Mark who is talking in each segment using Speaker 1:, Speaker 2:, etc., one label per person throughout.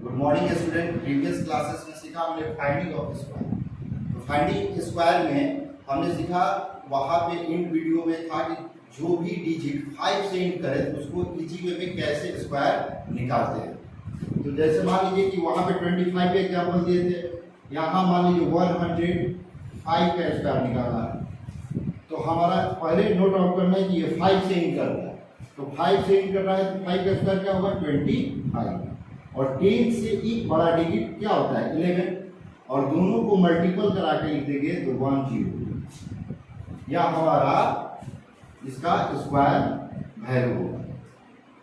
Speaker 1: Good morning student. Previous classes में सीखा हमने फाइंडिंग ऑफ स्क्वायर। तो फाइंडिंग स्क्वायर में हमने सीखा, वहाँ पे इंड वीडियो में था कि जो भी डिजिट 5 से इंड करे तो उसको इजी वे में कैसे स्क्वायर निकालते हैं। तो जैसे मान लीजिए कि वहाँ पे 25 के एग्जाम्पल दिए थे, यहाँ मान लीजिए 105 का स्क्वायर निकालना है। तो हमारा पहले नोट आउट करना है कि ये 5 से इंड कर रहा है, तो 5 से इंड कर रहा है तो 5 का स्क्वायर क्या होगा 25, और 10 से एक बड़ा डिजिट क्या होता है 11, और दोनों को मल्टीपल करा के लिख देंगे तो 10, यह हमारा इसका स्क्वायर वैल्यू होगा।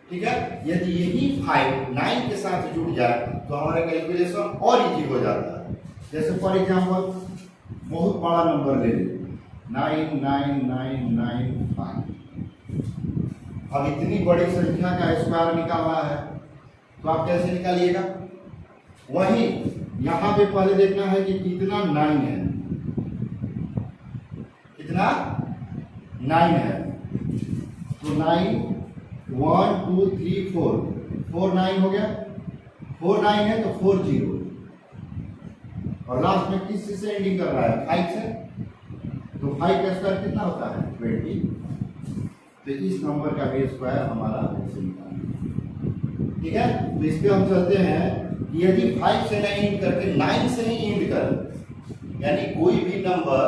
Speaker 1: ठीक है, यदि यही 5 9 के साथ जुड़ जाए तो हमारा कैलकुलेशन और इजी हो जाता है। जैसे फॉर एग्जांपल बहुत बड़ा नंबर ले लें 99995। अब इतनी बड़ी संख्या का स्क्वायर निकालना है तो आप कैसे निकालिएगा? वही यहाँ पे पहले देखना है कि कितना 9 है, कितना 9 है। तो 9 1 2 3 4 9 हो गया, 4 9 है तो 4 0, और लास्ट में किस से एंडिंग कर रहा है 5 से, तो 5 का स्क्वायर कितना होता है 20। तो इस नंबर का भी स्क्वायर हमारा ऐसे निकालना। ठीक है, तो इस पे हम चलते हैं कि यदि 5 से नहीं इंड करके 9 से ही इंड कर, यानी कोई भी नंबर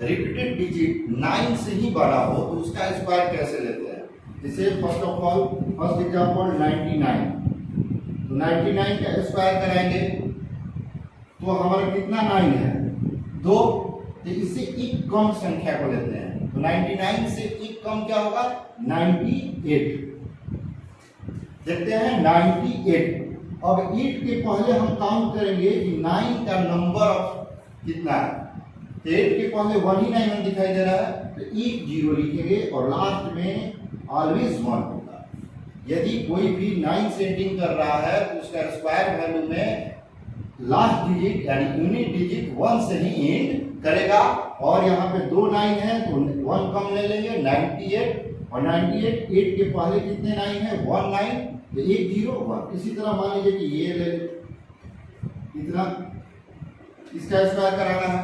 Speaker 1: रिपीटेड डिजिट 9 से ही बड़ा हो तो उसका स्क्वायर कैसे लेते हैं। जैसे फर्स्ट एग्जांपल 99, तो 99 का स्क्वायर कराएंगे तो हमारा कितना 9 है 2, तो इससे एक कम संख्या को लेते हैं। तो 99 से एक कम क्या होगा 98। देखते हैं 98। अब 8 के पहले हम काउंट करेंगे कि 9 का नंबर ऑफ कितना है, तो 8 के पहले 1 ही 9 दिखाई दे रहा है, तो एक 0 लिखेंगे और लास्ट में ऑलवेज 1 होगा। यदि कोई भी 9 से एंडिंग कर रहा है तो उसका स्क्वायर वैल्यू में लास्ट डिजिट यानी यूनिट डिजिट 1 से ही एंड करेगा। और यहाँ पे 2 9 है तो 1 कम ले लेंगे 98, और 98 8 के पहले कितने 9 है 1 9, तो 1 0 1। इसी तरह मान लीजिए कि ये ले इतना, इसका स्क्वायर कराना है,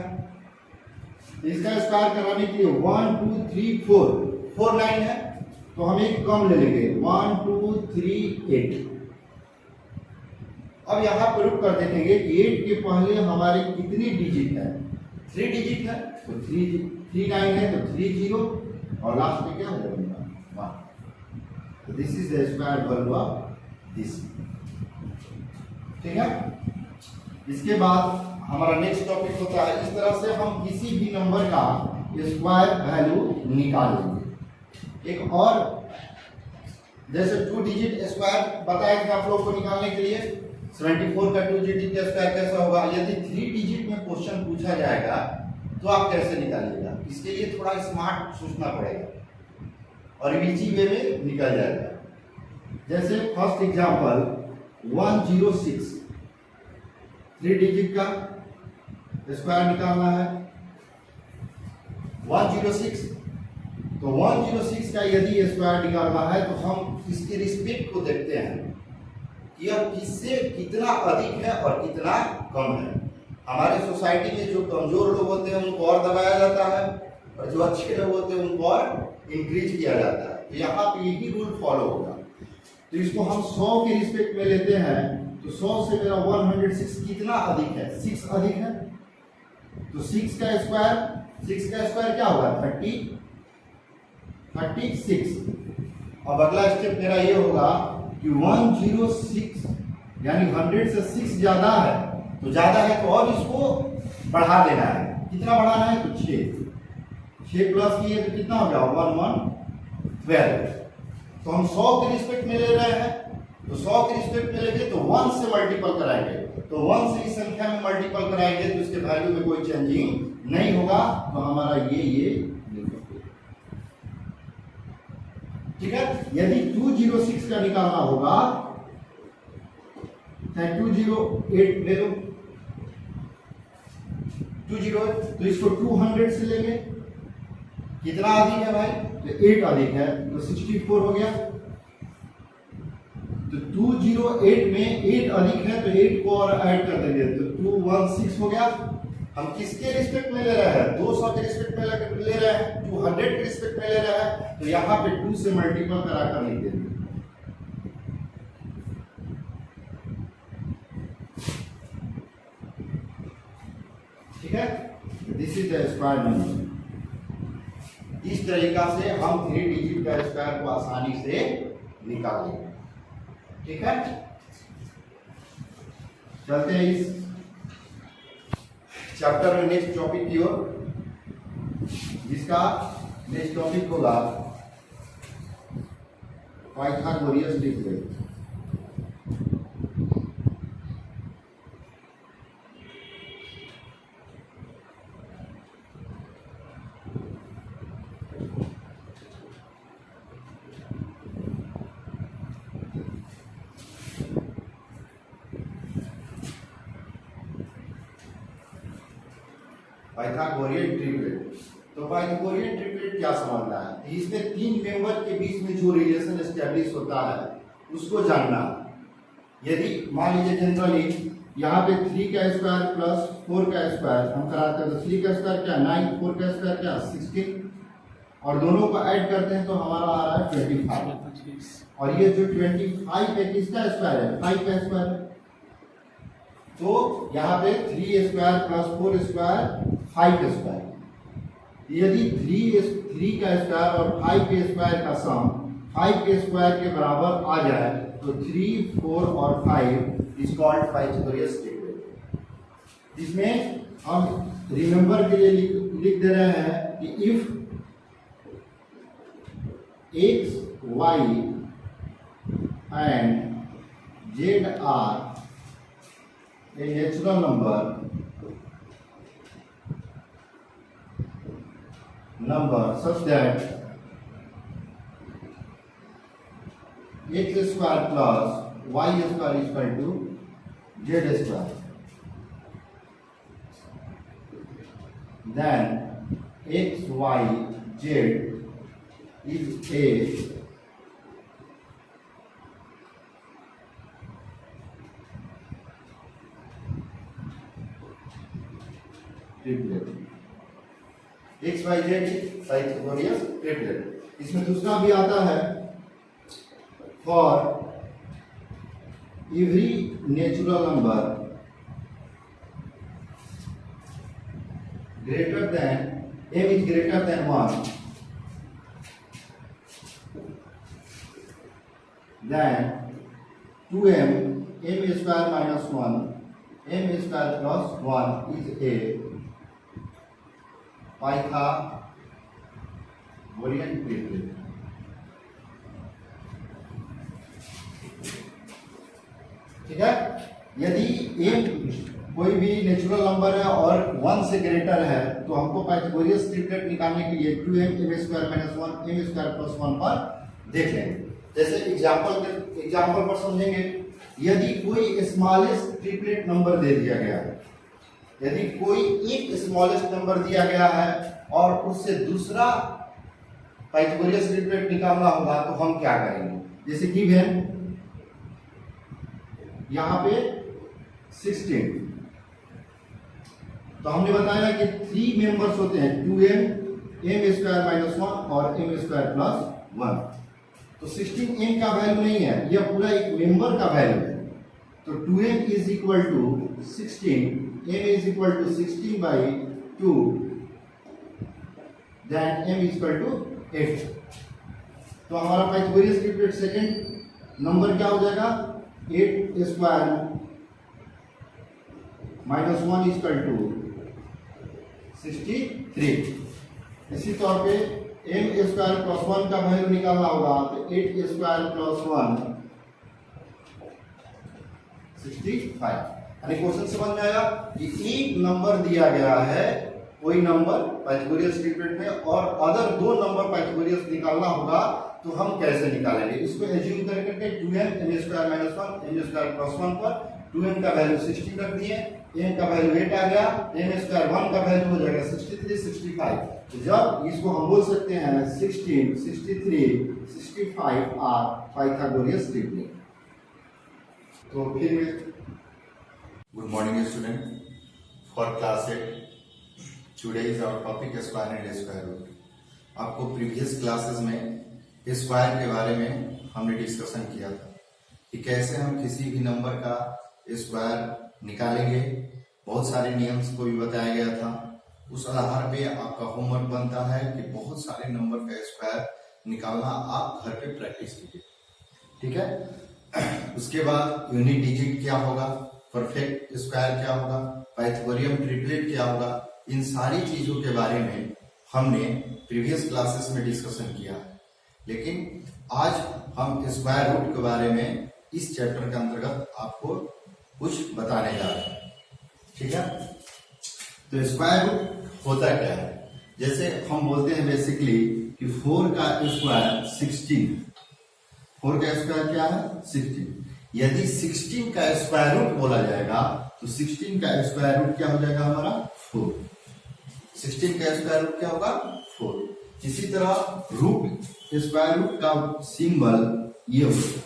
Speaker 1: इसका स्क्वायर कराने के लिए 1 2 3 4 9 है तो हम एक कम ले लेंगे 1 2 3 8। अब यहाँ प्रूफ कर देखेंगे कि 8 के पहले हमारे कितनी डिजिट है 3 डिजिट है, तो 3 9 है तो 3 0, और लास्ट में क्या हो जाएगा 1। तो this is the square value of this. ठीक है, इसके बाद हमारा नेक्स्ट टॉपिक होता है, इस तरह से हम किसी भी नंबर का स्क्वायर वैल्यू निकालेंगे। एक और जैसे 2 डिजिट स्क्वायर बताए थे आप लोग को निकालने के लिए, 74 का 2 डिजिट का स्क्वायर कैसा होगा। यदि 3 डिजिट में क्वेश्चन पूछा जाएगा तो आप कैसे निकालिएगा, इसके लिए थोड़ा स्मार्ट सोचना पड़ेगा और इजी वे में निकल जाएगा। जैसे फर्स्ट एग्जांपल 106, 3 डिजिट का स्क्वायर निकालना है 106। तो 106 का यदि स्क्वायर निकालना है तो हम इसके रिस्पेक्ट को देखते हैं कि यह किससे कितना अधिक है और कितना कम है। हमारे सोसाइटी में जो कमजोर लोग होते हैं उनको और दबाया जाता है, और जो अच्छे लोग होते हैं उनको और इंक्रीज किया जाता है। तो यहाँ पे यही रूल फॉलो होगा। तो इसको हम 100 के रिस्पेक्ट में लेते हैं, तो 100 से मेरा 106 कितना अधिक है 6 अधिक है, तो 6 का स्क्वायर क्या होगा 36। अब अगला स्टेप मेरा ये होगा कि 106 यानी 100 से 6 ज्यादा है, तो ज्यादा है तो और इसको बढ़ा देना है। कितना बढ़ाना है तो 6 प्लस किए तो कितना हो गया 1112। तो हम 100 के रिस्पेक्ट में ले रहे हैं, तो 100 के रिस्पेक्ट में लेंगे तो 1 से मल्टीपल कराएंगे, तो 1 से इस संख्या में मल्टीपल कराएंगे तो इसके वैल्यू में कोई चेंजिंग नहीं होगा। तो हमारा ये ठीक है। यदि 206 का निकालना होगा, चाहे 208 ले लो, 208 तो इसको 200 से लेंगे, कितना अधिक है भाई तो 8 अधिक है, तो 64 हो गया। तो 208 में 8 अधिक है तो 8 को और ऐड कर देंगे तो 216 हो गया। हम किसके रिस्पेक्ट में ले रहे हैं? 200 के रिस्पेक्ट में ले रहे हैं, 200 के रिस्पेक्ट में ले रहे हैं, तो यहाँ पे 2 से मल्टीपल कराकर लिख देंगे। ठीक है, this is the square number. इस तरीका से हम 3 डिजिट का स्क्वायर को आसानी से निकाल लेंगे। ठीक है, चलते हैं इस चैप्टर में नेक्स्ट टॉपिक की ओर, जिसका नेक्स्ट टॉपिक होगा पाइथागोरियस ट्रिपलेट। Pythagorean triplet. तो पाइथागोरियन ट्रिपलेट क्या समझना है? इसमें 3 मेंबर के बीच में जो रिलेशन एस्टेब्लिश होता है उसको जानना। यदि मान लीजिए जनरली यहाँ पे 3 का स्क्वायर प्लस 4 का स्क्वायर हम कराते हैं तो 3 का स्क्वायर क्या 9, 4 का स्क्वायर क्या 16, और दोनों को ऐड करते हैं तो हमारा आ रहा है 25। और ये जो 25 है किसका स्क्वायर है? 5 का स्क्वायर है। तो यहाँ पे 3 स्क्वायर प्लस 4 स्क्वायर 5 स्क्वायर। यदि 3 का स्क्वायर और 5 के स्क्वायर का सम 5 के स्क्वायर के बराबर आ जाए तो 3, 4 और 5 इज कॉल्ड पाइथागोरियस ट्रिपलेट। इसमें हम रिमेंबर के लिए लिख दे रहे हैं कि if x, y and z are a natural number such that x square plus y square is equal to z square, then x, y, z is a triplet. X Y Z Pythagorean triplet. इसमें दूसरा भी आता है, for every natural number greater than m is greater than 1, then 2m m square minus 1 m square plus 1 is a Pythagorean triplet. ठीक है, यदि एक कोई भी नेचुरल नंबर है और 1 से ग्रेटर है तो हमको पाइथागोरियस ट्रिपलेट निकालने के लिए 2m m square minus 1 m square plus 1 पर देख लेंगे। जैसे एग्जाम्पल पर समझेंगे। यदि कोई स्मॉलेस्ट ट्रिपलेट नंबर दे दिया गया है, यदि कोई एक स्मॉलेस्ट नंबर दिया गया है और उससे दूसरा पाइथागोरियस ट्रिपलेट निकालना होगा तो हम क्या करेंगे? जैसे गिवन यहाँ पे 16, तो हमने बताया कि 3 मेंबर्स होते हैं 2m m स्क्वायर माइनस 1 और m स्क्वायर प्लस 1। तो 16 m का वैल्यू नहीं है, यह पूरा एक मेंबर का वैल्यू है। तो 2m is equal to 16, m is equal to 16 by 2, then m is equal to 8। तो हमारा पाइथागोरियस ट्रिपलेट सेकंड नंबर क्या हो जाएगा? 8 square minus 1 is equal to 63। इसी तौर पे m स्क्वायर प्लस 1 का वैल्यू निकालना होगा तो 8 स्क्वायर प्लस 1 65। यानी क्वेश्चन समझ में आया कि एक नंबर दिया गया है, कोई नंबर पाइथागोरियस ट्रिपलेट में, और अदर 2 नंबर पाइथागोरियस निकालना होगा तो हम कैसे निकालेंगे? इसको एज्यूम करके 2m m square minus 1 m square plus 1 पर 2m का वैल्यू 16 रख दिए, m का वैल्यू 8 आ गया, m स्क्वायर 1 का वैल्यू हो जाएगा 63 65। तो जब इसको हम बोल सकते हैं 16 63 65 आर पाइथागोरियस ट्रिपलेट। तो फिर good morning student for class 8। Today is our topic square and square root. आपको प्रीवियस क्लासेस में स्क्वायर के बारे में हमने डिस्कशन किया था कि कैसे हम किसी भी नंबर का स्क्वायर निकालेंगे। बहुत सारे नियम्स को भी बताया गया था। उस आधार पे आपका होमवर्क बनता है कि बहुत सारे नंबर का स्क्वायर निकालना आप घर पे प्रैक्टिस कीजिए, ठीक है। उसके बाद यूनिट डिजिट क्या होगा, परफेक्ट स्क्वायर क्या होगा, पाइथागोरियन ट्रिपलेट क्या होगा, इन सारी चीजों के बारे में हमने प्रीवियस क्लासेस में डिस्कशन किया है। लेकिन आज हम स्क्वायर रूट के बारे में इस चैप्टर के अंतर्गत आपको कुछ बताने जा रहे हैं, ठीक है। तो स्क्वायर रूट होता क्या है? जैसे हम बोलते हैं बेसिकली कि 4 का स्क्वायर 16। 4 का स्क्वायर क्या है? 16। यदि 16 का स्क्वायर रूट बोला जाएगा तो 16 का स्क्वायर रूट क्या हो जाएगा हमारा? 4। 16 का स्क्वायर रूट क्या होगा? 4। इसी तरह रूट स्क्वायर रूट का सिंबल ये होगा,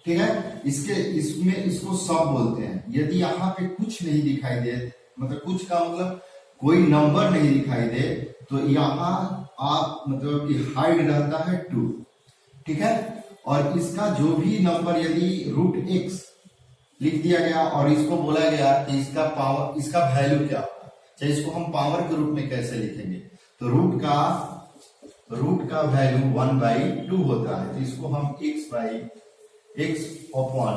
Speaker 1: ठीक है। इसको सब बोलते हैं। यदि यहाँ पे कुछ नहीं दिखाई दे, मतलब कुछ का मतलब कोई नंबर नहीं दिखाई दे, तो यहाँ आप मतलब कि हाइड रहता है 2, ठीक है। और इसका जो भी नंबर यदि रूट x लिख दिया गया और इसको बोला गया कि इसका पावर, इसका वैल्यू क्या होगा, चाहे इसको हम पावर के रूप में कैसे लिखेंगे, तो रूट का वैल्यू 1/2 होता है। तो इसको हम x अपॉन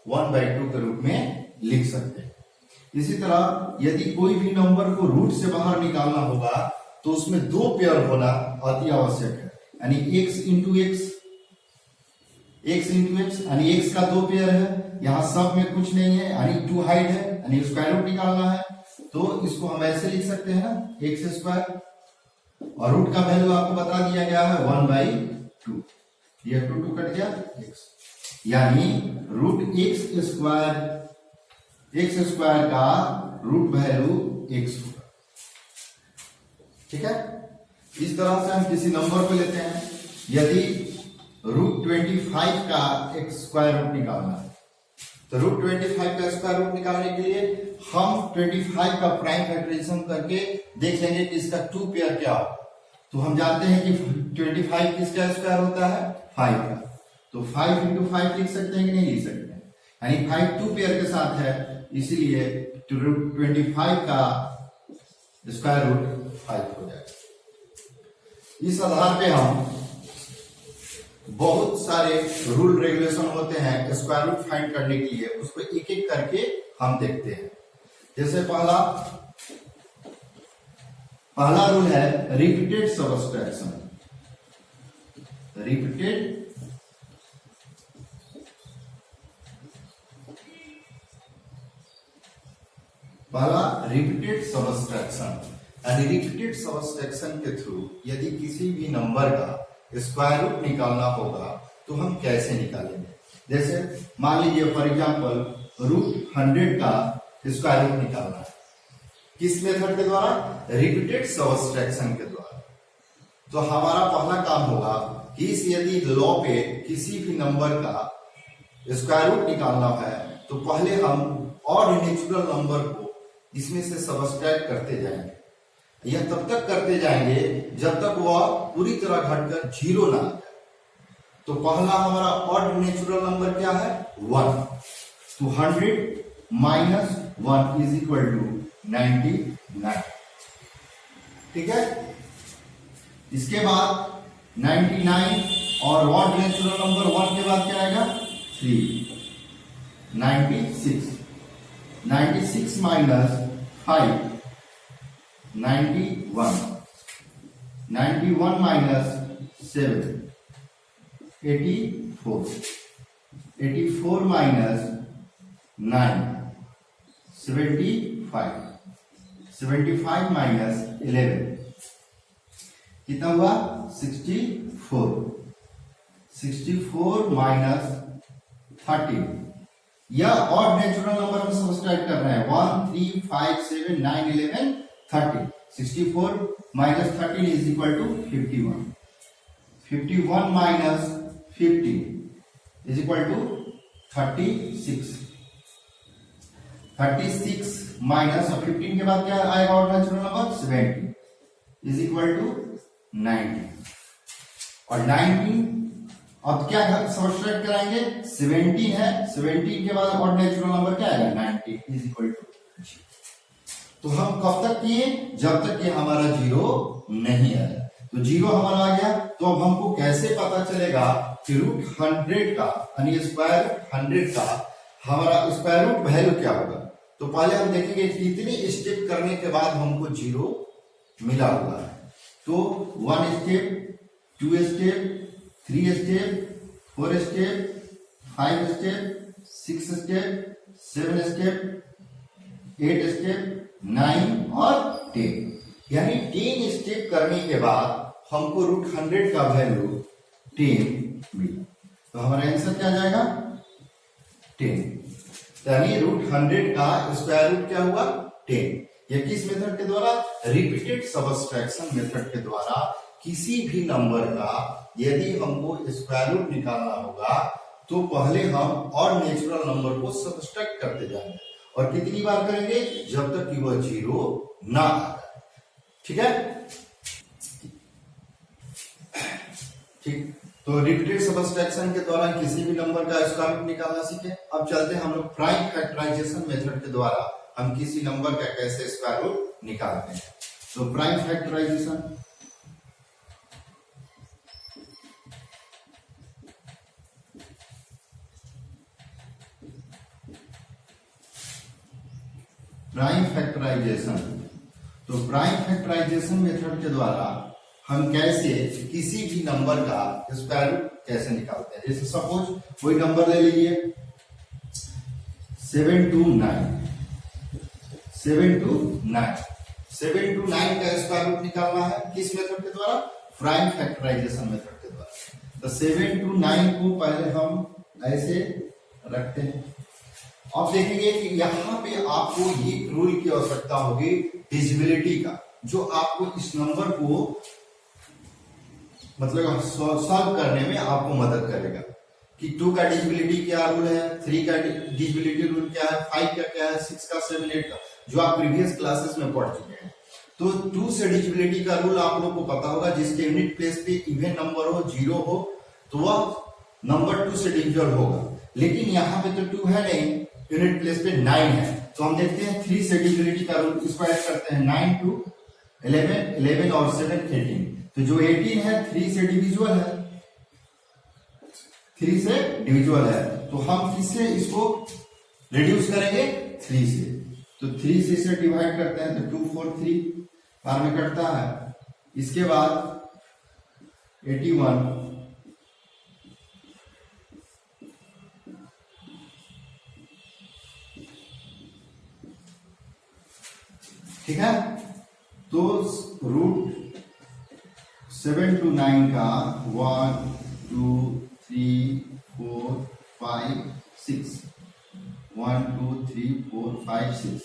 Speaker 1: 1/2 के रूप में लिख सकते हैं। इसी तरह यदि कोई भी नंबर को रूट से बाहर निकालना होगा तो उसमें 2 पेयर होना अति आवश्यक है, यानी x इंटू x यानी x का 2 पेयर है। यहाँ सब में कुछ नहीं है, यानी 2 हाइड है, यानी स्क्वायर रूट निकालना है। तो इसको हम ऐसे लिख सकते हैं ना, x स्क्वायर, और रूट का वैल्यू आपको बता दिया गया है 1/2। ये 2 कट गया x, यानी रूट x स्क्वायर का रूट वैल्यू x होगा, ठीक है। इस तरह से हम किसी नंबर को लेते हैं। यदि रूट 25 का एक स्क्वायर रूट निकालना है, तो रूट 25 का स्क्वायर रूट निकालने के लिए हम 25 का प्राइम फैक्टराइजेशन करके देख लेंगे कि इसका 2 पेयर क्या हो। तो हम जानते हैं कि 25 किसका स्क्वायर होता है? 5 का। तो 5 इंटू 5 लिख सकते हैं कि नहीं लिख सकते हैं, यानी 5 2 पेयर के साथ है, इसीलिए रूट 25 का स्क्वायर रूट 5 हो जाएगा। इस आधार पे हम बहुत सारे रूल रेगुलेशन होते हैं स्क्वायर रूट फाइंड करने के लिए, उसको एक एक करके हम देखते हैं। जैसे पहला रूल है रिपीटेड सबट्रैक्शन। रिपीटेड सबट्रैक्शन, यानी रिपीटेड सबट्रैक्शन के थ्रू यदि किसी भी नंबर का स्क्वायर रूट निकालना होगा तो हम कैसे निकालेंगे। जैसे मान लीजिए फॉर एग्जांपल रूट 100 का स्क्वायर रूट निकालना है, किस मेथड के द्वारा? रिपीटेड सबट्रैक्शन के द्वारा। तो हमारा पहला काम होगा कि यदि लॉ पे किसी भी नंबर का स्क्वायर रूट निकालना है तो पहले हम ऑड नेचुरल नंबर को इसमें से सबट्रैक्ट करते जाएंगे। यह तब तक करते जाएंगे जब तक वह पूरी तरह घटकर 0 ना आ जाए। तो पहला हमारा ऑड नेचुरल नंबर क्या है? 1। तो 100 माइनस 1 इज इक्वल टू 99, ठीक है। इसके बाद 99 और ऑड नेचुरल नंबर 1 के बाद क्या आएगा? 3, 96 माइनस 5, 91 माइनस 7, 84 माइनस 9, 75 माइनस 11 कितना हुआ? 64 माइनस 13। यह ऑड नेचुरल नंबर हम सब्ट्रैक्ट कर रहे हैं। 1, 3, 5, 7, 9, 11, 30। 64 minus 13 is equal to 51 minus 50 is equal to 36 minus 15 के बाद क्या आएगा और natural number 70 is equal to 90 और 19 अब क्या सब्ट्रैक्ट कराएंगे 17 है 17 के बाद और नेचुरल नंबर क्या आएगा 90 इज इक्वल टू। तो हम कब तक किए जब तक कि हमारा जीरो नहीं आया। तो जीरो हमारा आ गया तो अब हमको कैसे पता चलेगा कि रूट 100 का यानी स्क्वायर 100 का हमारा स्क्वायर रूट वैल्यू क्या होगा। तो पहले हम देखेंगे कितनी स्टेप करने के बाद हमको जीरो मिला हुआ है। तो 1 step 2 step 3 step 4 step 5 step 6 step 7 step 8 step 9 और 10 यानी 10 स्टेप करने के बाद हमको रूट 100 का वैल्यू 10 मिला। तो हमारा आंसर क्या जाएगा 10 यानी रूट 100 का स्क्वायर रूट क्या हुआ 10। यह किस मेथड के द्वारा रिपीटेड सबट्रैक्शन मेथड के द्वारा किसी भी नंबर का यदि हमको स्क्वायर रूट निकालना होगा तो पहले हम और नेचुरल नंबर को सबट्रैक्ट करते जाएंगे और कितनी बार करेंगे जब तक कि वह जीरो ना आ जाए। ठीक है ठीक। तो रिपीटेड सबट्रैक्शन के द्वारा किसी भी नंबर का स्क्वायर रूट निकालना सीखे। अब चलते हैं हम लोग प्राइम फैक्टराइजेशन मेथड के द्वारा हम किसी नंबर का कैसे स्क्वायर रूट निकालते हैं। तो प्राइम फैक्टराइजेशन तो प्राइम फैक्टराइजेशन मेथड के द्वारा हम कैसे किसी भी नंबर का स्क्वायर रूट कैसे निकालते हैं। जैसे सपोज कोई नंबर ले लीजिए 729 का स्क्वायर रूट निकालना है किस मेथड के द्वारा प्राइम फैक्टराइजेशन मेथड के द्वारा। तो 729 को पहले हम ऐसे रखते हैं। अब देखेंगे कि यहाँ पे आपको एक रूल की आवश्यकता होगी डिविजिबिलिटी का जो आपको इस नंबर को मतलब सॉल्व करने में आपको मदद करेगा कि 2 का डिविजिबिलिटी क्या रूल है 3 का डिविजिबिलिटी रूल क्या है 5 का क्या है 6 का 7 8 का जो आप प्रीवियस क्लासेस में पढ़ चुके हैं। तो 2 से डिविजिबिलिटी का रूल आप लोग को पता होगा जिसके यूनिट प्लेस पे इवन नंबर हो जीरो हो तो वह नंबर 2 से डिविजिबल होगा। लेकिन यहाँ पे तो 2 है नहीं यूनिट प्लेस पे 9 है। तो हम देखते हैं 3 से डिविजिबिलिटी का रूल इसको ऐड करते हैं 9 2 11 11 और 7 18। तो जो 18 है 3 से डिविजिबल है 3 से डिविजिबल है। तो हम किससे इसको रिड्यूस करेंगे 3 से। तो 3 से इसे डिवाइड करते हैं तो 2 4 3 बार में कटता है। इसके बाद 81 ठीक है। तो रूट 7 to 9 का 1 2 3 4 5 6 1 2 3 4 5 6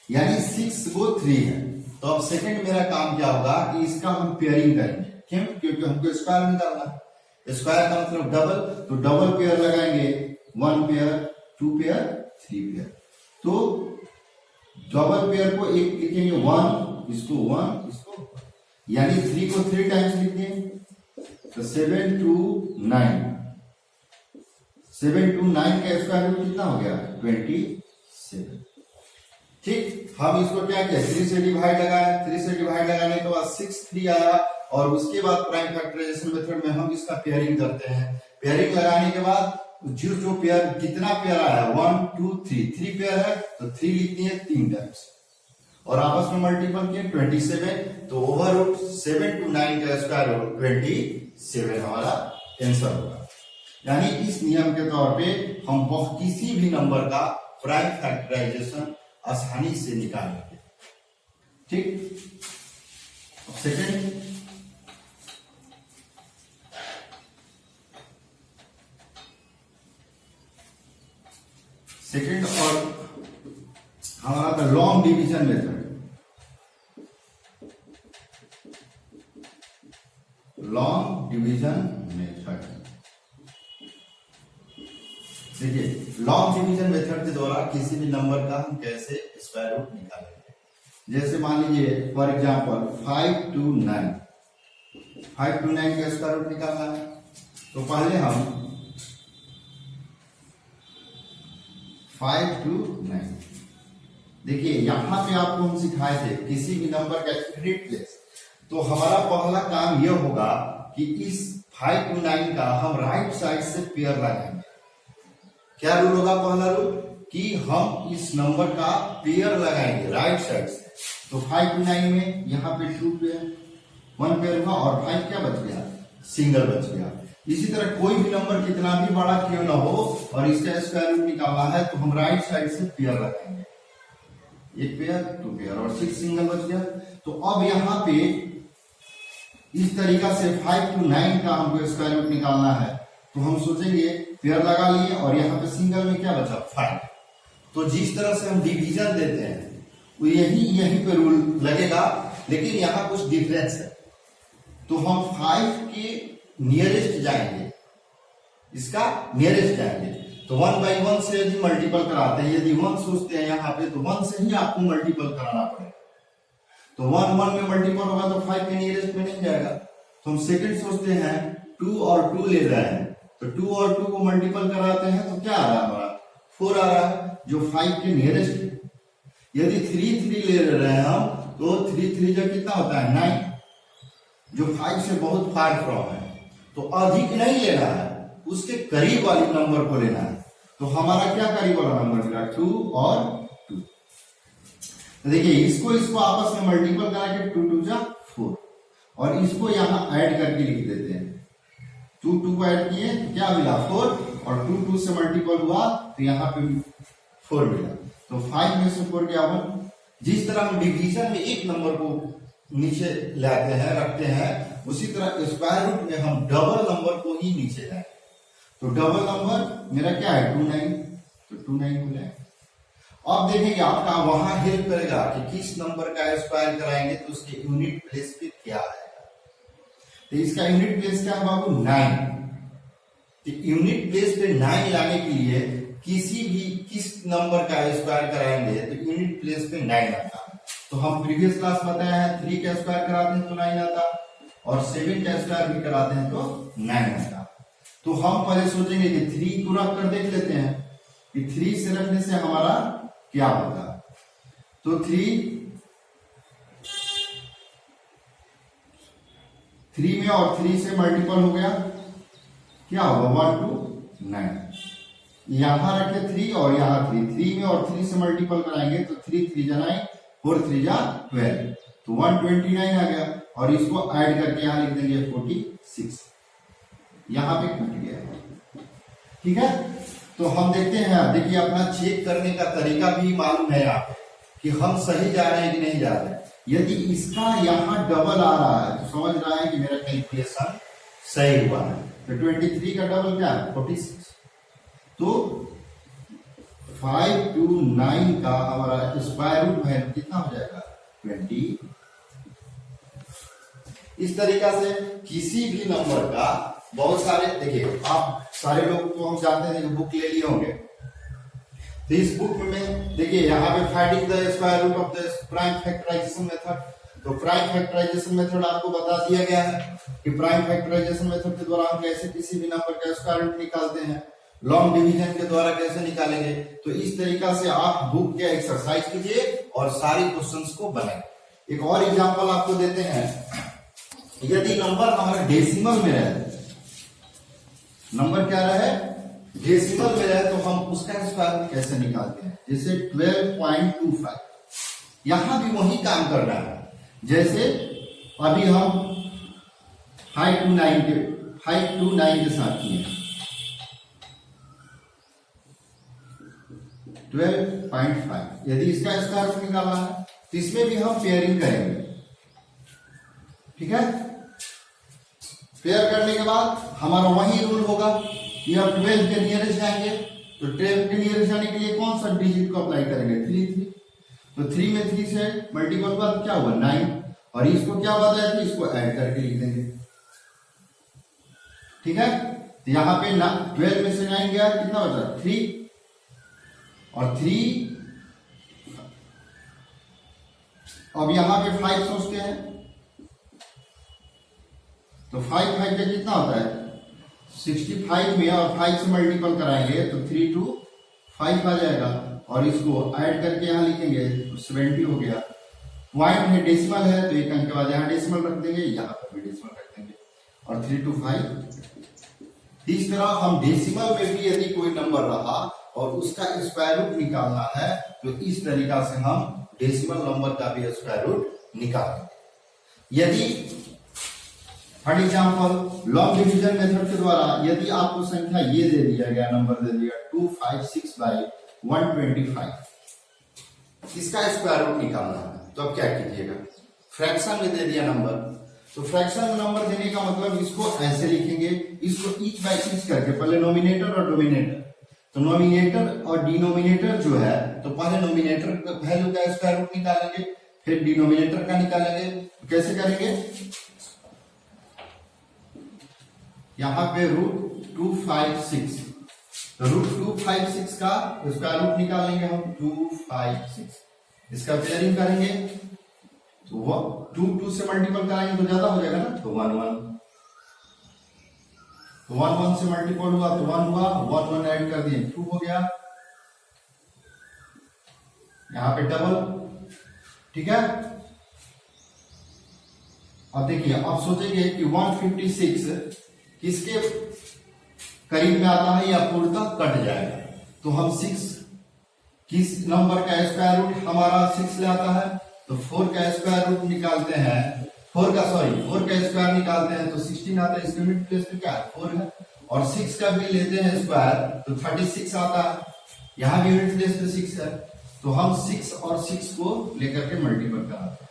Speaker 1: यानी 6 को 3 है। तो अब सेकंड मेरा काम क्या होगा कि इसका हम पेयरिंग करेंगे। क्यों क्योंकि हमको स्क्वायर निकालना है। स्क्वायर का मतलब डबल तो डबल पेयर लगाएंगे 1 पेयर 2 पेयर 3 पेयर। तो डबल पेयर को एक लिखेंगे 1 इसको 1 इसको यानी 3 को 3 टाइम्स लिख दें तो 7 to 9 का स्क्वायर रूट कितना हो गया 27। ठीक। हम इसको क्या किया 3 से डिवाइड लगाया 3 से डिवाइड लगाने के बाद 6 3 आया और उसके बाद प्राइम फैक्टराइजेशन मेथड में हम इसका पेयरिंग करते हैं। पेयरिंग लगाने के बाद जो पेयर कितना पेयर आया 1 2 3 पेयर है तो 3 लिख दिए 3 टाइम्स और आपस में मल्टीपल किए 27। तो ओवर रूट 7 to 9 का स्क्वायर रूट 27 हमारा आंसर होगा। यानी इस नियम के तौर पे हम किसी भी नंबर का प्राइम फैक्टराइजेशन आसानी से निकालेंगे। ठीक। सेकेंड और हमारा था long division method. Long division method देखिए नंबर का हम कैसे स्क्वायर रूट निकालेंगे। जैसे मान लीजिए फॉर एग्जांपल 5 to 9, 5 to 9 का स्क्वायर रूट निकालना है। तो पहले हम 5 to 9, देखिए यहां पे आपको हम सिखाए थे किसी भी नंबर का यूनिट प्लेस। तो हमारा पहला काम यह होगा कि इस 5 to 9 का हम राइट साइड से पेयर लगाएंगे। क्या रूल होगा? पहला रूल कि हम इस नंबर का पेयर लगाएंगे राइट साइड से। तो 5 to 9 में यहाँ पे 2 पेयर, 1 पेयर हुआ और 5 क्या बच गया? सिंगल बच गया। इसी तरह कोई भी नंबर कितना भी बड़ा क्यों ना हो और इसका स्क्वायर रूट निकालना है तो हम राइट साइड से पेयर लगाएंगे, 1 पेयर 2 पेयर और 6 सिंगल बच गया। तो अब यहाँ पे इस तरीका से 5 to 9 का हमको स्क्वायर रूट निकालना है। तो हम सोचेंगे पेयर लगा लिए और यहाँ पे सिंगल में क्या बचा? 5। तो जिस तरह से हम डिवीजन देते हैं वो यही पे रूल लगेगा, लेकिन यहाँ कुछ डिफरेंस है। तो हम 5 के नियरेस्ट जाएंगे, इसका नियरेस्ट जाएंगे। तो 1 by 1 से यदि मल्टीपल कराते हैं, यदि 1 सोचते हैं यहाँ पे तो 1 से ही आपको मल्टीपल कराना पड़ेगा। तो 1 1 में मल्टीपल होगा तो 5 के नियरेस्ट में नहीं जाएगा। तो हम सेकंड सोचते हैं 2 और 2 ले रहे हैं, तो 2 और 2 को मल्टीपल कराते हैं तो क्या आ रहा है हमारा? 4 आ रहा है जो 5 के नियरेस्ट है। यदि 3 3 ले रहे हैं हम तो 3 3 जो कितना होता है? 9, जो 5 से बहुत फार फ्रॉम है। तो अधिक नहीं लेना है, उसके करीब वाली नंबर को लेना है। तो हमारा क्या करीब वाला नंबर मिला? 2 और 2। तो देखिए इसको आपस में मल्टीपल करा के 2 2 जा 4 और इसको यहाँ ऐड करके लिख देते हैं। 2 2 को ऐड किए तो क्या मिला? 4 और 2 2 से मल्टीपल हुआ तो यहाँ पे 4 मिला। तो 5 में से 4 गया 1। जिस तरह हम डिवीजन में एक नंबर को नीचे लाते हैं रखते हैं, उसी तरह स्क्वायर रूट में हम डबल नंबर को ही नीचे लाएंगे। तो डबल नंबर मेरा क्या है? 2 9। तो 2 9 को लाए। अब देखेंगे आपका वहां हेल्प करेगा कि किस नंबर का स्क्वायर कराएंगे तो उसके यूनिट प्लेस पे क्या आएगा। तो इसका यूनिट प्लेस क्या है बाबू? 9। तो यूनिट प्लेस पे 9 लाने के लिए किस नंबर का स्क्वायर कराएंगे तो यूनिट प्लेस पे 9 आता है। तो हम प्रीवियस क्लास बताया है 3 का स्क्वायर कराते हैं तो 9 आता और 7 का स्क्वायर भी कराते हैं तो 9 आता। तो हम पहले सोचेंगे कि 3 को रख कर देख लेते हैं कि 3 से रखने से हमारा क्या होगा। तो 3 में और 3 से मल्टीपल हो गया, क्या होगा? 1 2 9। यहां रखे 3 और यहां 3 में और 3 से मल्टीपल कराएंगे तो 3 3 जा 9 4 3 जा 12। तो 129 आ गया और इसको ऐड करके यहां लिख देंगे 46। यहां पे कट गया। ठीक है, तो हम देखते हैं। देखिए अपना चेक करने का तरीका भी मालूम है आपको कि हम सही जा रहे हैं कि नहीं जा रहे हैं। यदि इसका यहाँ डबल आ रहा है तो समझ रहा है कि मेरा कैलकुलेशन सही हुआ है। तो 23 का डबल क्या है? 46। तो 5 to 9 का हमारा स्क्वायर रूट है कितना हो जाएगा? 20। इस तरीका से किसी भी नंबर का बहुत सारे, देखिए आप सारे लोग तो हम जानते हैं कि बुक ले लिए होंगे। तो इस बुक में देखिए यहाँ पे finding the square root of the prime factorisation method. तो प्राइम फैक्टराइजेशन मेथड आपको बता दिया गया है कि प्राइम फैक्टराइजेशन मेथड के द्वारा हम कैसे किसी भी नंबर का स्क्वायर रूट निकालते हैं। लॉन्ग डिवीजन के द्वारा कैसे निकालेंगे। तो इस तरीका से आप बुक के एक्सरसाइज कीजिए और सारे क्वेश्चंस को बनाएं। एक और एग्जांपल आपको देते हैं। यदि नंबर हमारा डेसिमल में रहे, नंबर क्या रहे? डेसिमल में रहे, तो हम उसका स्क्वायर रूट कैसे निकालते हैं। जैसे 12.25, यहां भी वही काम करना है जैसे अभी हम 5 to 9 के साथ किए। 12.5 यदि इसका स्क्वायर रूट निकालना है तो इसमें भी हम पेयरिंग करेंगे। ठीक है, पेयर करने के बाद हमारा वही रूल होगा कि हम 12 के नियरेस्ट जाएंगे। तो 12 के नियरेस्ट जाने के लिए कौन सा डिजिट को अप्लाई करेंगे? 3 तो 3 में 3 से मल्टीपल हुआ क्या हुआ? 9 और इसको क्या बताया था? इसको ऐड करके लिख देंगे। ठीक है, तो यहाँ पे 12 में से 9 गया, कितना बचा? 3 और 3 अब यहां पे 5 सोचते हैं, तो 5 5 का कितना होता है 65 में, और 5 से मल्टीपल कराएंगे तो 3 2 5 आ जाएगा, और इसको ऐड करके यहां लिखेंगे तो 70 हो गया। पॉइंट है, डेसिमल है, तो एक अंक के बाद यहां डेसिमल रख देंगे, यहां पर भी डेसिमल रख देंगे, और 3 2 5। इस तरह हम डेसिमल में भी यदि कोई नंबर रहा और उसका स्क्वायर रूट निकालना है तो इस तरीका से हम डेसिमल नंबर का भी स्क्वायर रूट निकालेंगे। यदि for example long division method के द्वारा यदि आपको संख्या ये दे दिया गया, नंबर दे दिया 256 बाई 125, इसका स्क्वायर रूट निकालना है, तो अब क्या कीजिएगा, फ्रैक्शन में दे दिया नंबर, तो फ्रैक्शन में नंबर देने का मतलब इसको ऐसे लिखेंगे, इसको ईच बाई ईच करके, पहले नोमिनेटर और डोमिनेटर, तो नोमिनेटर और डिनोमिनेटर जो है, तो पहले नोमिनेटर का वैल्यू का स्क्वायर रूट निकालेंगे, फिर डिनोमिनेटर का निकालेंगे। तो कैसे करेंगे, यहां पे √256, तो √256 का स्क्वायर रूट निकालेंगे हम 256, इसका पेयरिंग करेंगे तो वो 2 2 से मल्टीपल कराएंगे तो ज्यादा हो जाएगा ना, तो 1 1, तो 1 1 से मल्टीपल हुआ तो 1 हुआ, 1 1 ऐड कर दिए 2 हो गया, यहां पे डबल, ठीक है। अब देखिए, अब सोचेंगे कि 156 किसके करीब में आता है या पूर्णतः कट जाएगा, तो हम 6 किस नंबर का स्क्वायर रूट हमारा 6 ले आता है, तो 4 का स्क्वायर रूट निकालते हैं, 4 का स्क्वायर निकालते हैं तो 16 आता है, इसका यूनिट प्लेस पे क्या है 4 है, और 6 का भी लेते हैं स्क्वायर तो 36 आता है, यहां भी यूनिट प्लेस पे 6 है, तो हम 6 और 6 को लेकर के मल्टीपल कराते हैं।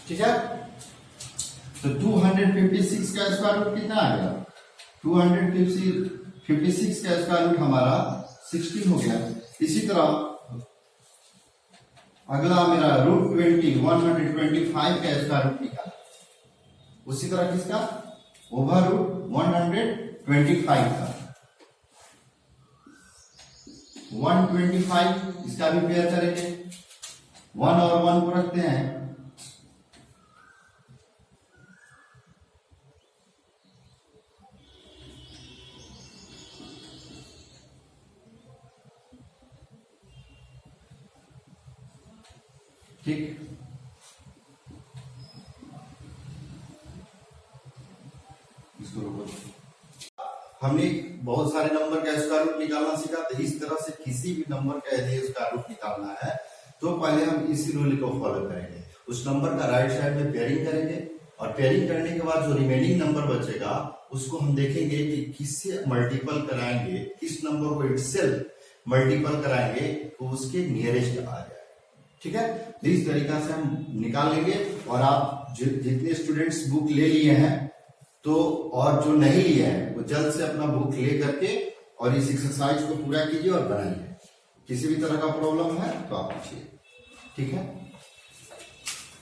Speaker 1: ठीक है, तो 256 का स्क्वायर रूट कितना आ गया, 256 का स्क्वायर रूट हमारा 16 हो गया। इसी तरह अगला मेरा √20 125 का स्क्वायर रूट निकाला, उसी तरह किसका ओवर रूट 125 का 125, इसका भी पेयर करेंगे, 1 और 1 को रखते हैं, ठीक। इसको रोको, हमने बहुत सारे नंबर का स्क्वायर रूट निकालना सीखा, तो इस तरह से किसी भी नंबर का यदि स्क्वायर रूट निकालना है तो पहले हम इसी रूल को फॉलो करेंगे, उस नंबर का राइट साइड में पेयरिंग करेंगे, और पेयरिंग करने के बाद जो रिमेनिंग नंबर बचेगा उसको हम देखेंगे कि किससे मल्टीपल कराएंगे, किस नंबर को इटसेल्फ मल्टीपल कराएंगे तो उसके नियरेस्ट आ जाए, ठीक है। तो इस तरीका से हम निकाल लेंगे, और आप जितने स्टूडेंट्स बुक ले लिए हैं तो, और जो नहीं लिए हैं वो जल्द से अपना बुक ले करके और इस एक्सरसाइज को पूरा कीजिए और बनाइए। किसी भी तरह का प्रॉब्लम है तो आप पूछिए, ठीक है।